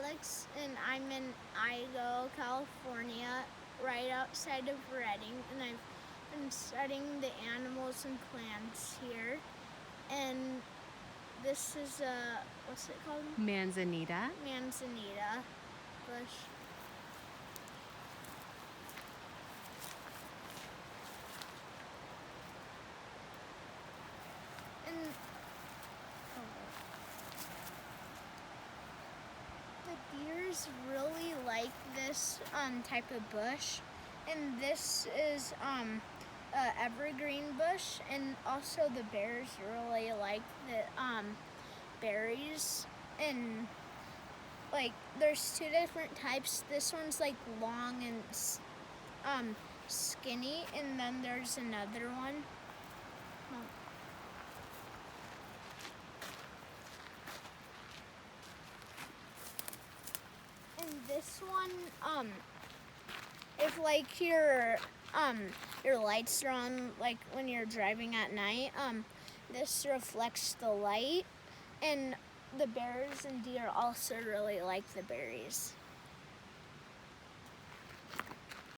Alex, and I'm in Idaho, California, right outside of Redding, and I've been studying the animals and plants here. And this is what's it called? Manzanita. Manzanita bush. And the deers really like this type of bush, and this is evergreen bush, and also the bears really like the berries. And like there's two different types. This one's like long and skinny, and then there's another one. And this one, if like your lights are on, like when you're driving at night, this reflects the light, and the bears and deer also really like the berries.